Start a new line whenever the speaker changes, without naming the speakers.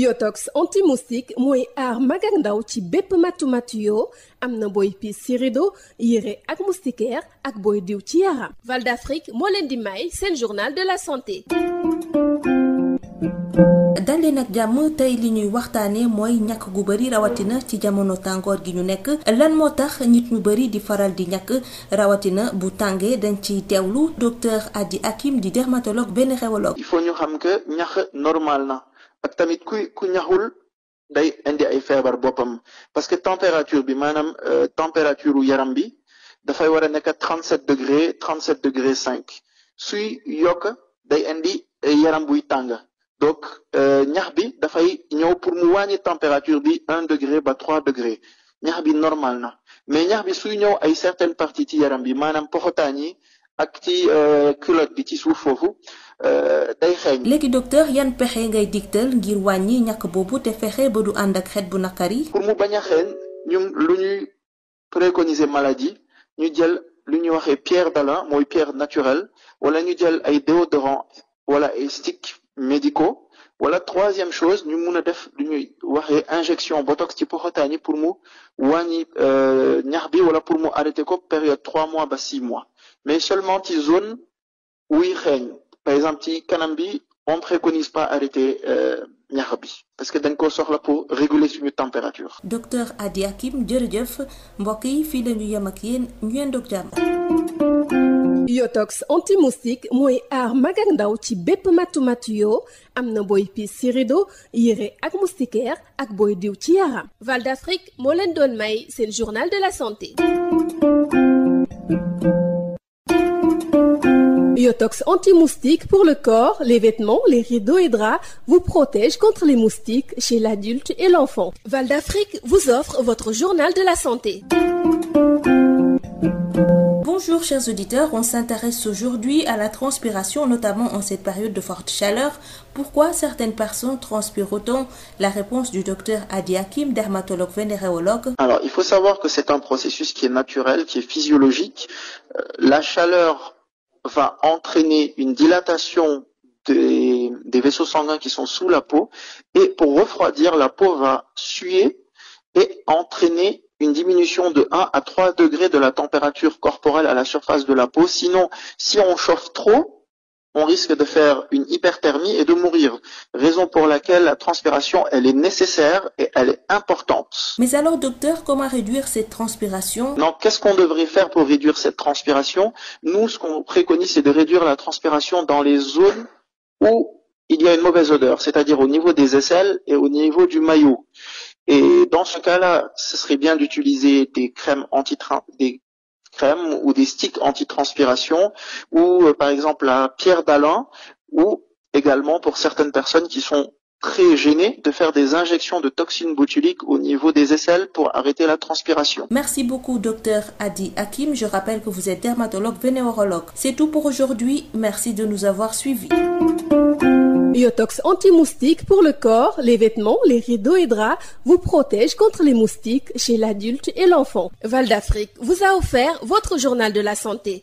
Yotox anti-moustique mooy aar mag ak ndaw ci bépp matu-matu yoo am na booy piis ci rido yére ak moustiquaire ak booy diw ci yaram. Val d'Afrique moo leen di may seen journal de la santé.
dalee nag jàmm tey li ñuy waxtaane mooy ñàkk gu bari rawatina ci jamono tàngoor gi ñu nekk lan moo tax nit ñu bari di faral di ñàkk rawatina bu tàngee dañ ciy teewlu docteur Adi Hakim di dermatologue vénérologue.
Il faut ñu xam que ñax normal na ak tamit ku ñaxul day indi ay feebar boppam parce que température bi maanaam température u yaram bi dafay war a nekk 37 degré 5 suy yokk day indi yaram buy tàng. Donc ñax bi dafay ñëw pour mu wàññi température bi 1 degré ba 3 degré ñax bi normal na mais ñax bi suy ñëw ay certaines parties ci yaram bi maanaam poxotaan yi ak ci culotte bi ci suuf foofu day xeeñ.
léegi docteur yan pexe ngay digtal ngir wàññi ñàkk boobu te fexe ba du ànd ak xeet bu naqari.
pour mu bañ a xeeñ ñun lu ñuy préconiser maladie ñu jël lu ñuy waxee pierre d'Alain mooy pierre naturelle wala ñu jël ay déodorant wala ay stick médicaux wala troisième chose ñu mun a def lu ñuy waxee injection botox ci poxotaan yi pour mu wàññi ñax bi wala pour mu arrêter ko période 3 mois ba 6 mois mais seulement ci zone wuy xeeñ par exemple ci kanam bi on préconise pas arrêter ñax bi parce que dañ ko soxla pour réguler suñu température.
docteur Adi Hakim jërëjëf mbokk yi fii la ñu yem ak yéen ñu yendoog jàmm.
Yotox anti-moustique mooy aar mag ak ndaw ci bépp matu-matu yoo am na booy piis ci rido yére ak moustiquaire ak booy diw ci yaram. Val d'Afrique moo leen doon may seen journal de la santé. Yotox anti-moustique pour le corps, les vêtements, les rideaux et draps vous protège contre les moustiques chez l'adulte et l'enfant. Val d'Afrique vous offre votre journal de la santé.
Bonjour chers auditeurs, on s'intéresse aujourd'hui à la transpiration, notamment en cette période de forte chaleur. Pourquoi certaines personnes transpirent autant? La réponse du docteur Adi Hakim, dermatologue vénérologue.
Alors, il faut savoir que c'est un processus qui est naturel, qui est physiologique. La chaleur va entraîner une dilatation des vaisseaux sanguins qui sont sous la peau et pour refroidir, la peau va suer et entraîner une diminution de 1 à 3 degrés de la température corporelle à la surface de la peau. Sinon, si on chauffe trop, on risque de faire une hyperthermie et de mourir. Raison pour laquelle la transpiration, elle est nécessaire et elle est importante.
Mais alors, docteur, comment réduire cette transpiration?
Donc, qu'est-ce qu'on devrait faire pour réduire cette transpiration? Nous, ce qu'on préconise, c'est de réduire la transpiration dans les zones où il y a une mauvaise odeur, c'est-à-dire au niveau des aisselles et au niveau du maillot. Et dans ce cas-là, ce serait bien d'utiliser des crèmes ou des sticks anti-transpiration ou par exemple la pierre d'Alain ou également pour certaines personnes qui sont très gênées de faire des injections de toxines botuliques au niveau des aisselles pour arrêter la transpiration.
Merci beaucoup docteur Adi Hakim, je rappelle que vous êtes dermatologue vénérologue. C'est tout pour aujourd'hui, merci de nous avoir suivis.
Yotox anti-moustique pour le corps, les vêtements, les rideaux et draps vous protège contre les moustiques chez l'adulte et l'enfant. Val d'Afrique vous a offert votre journal de la santé.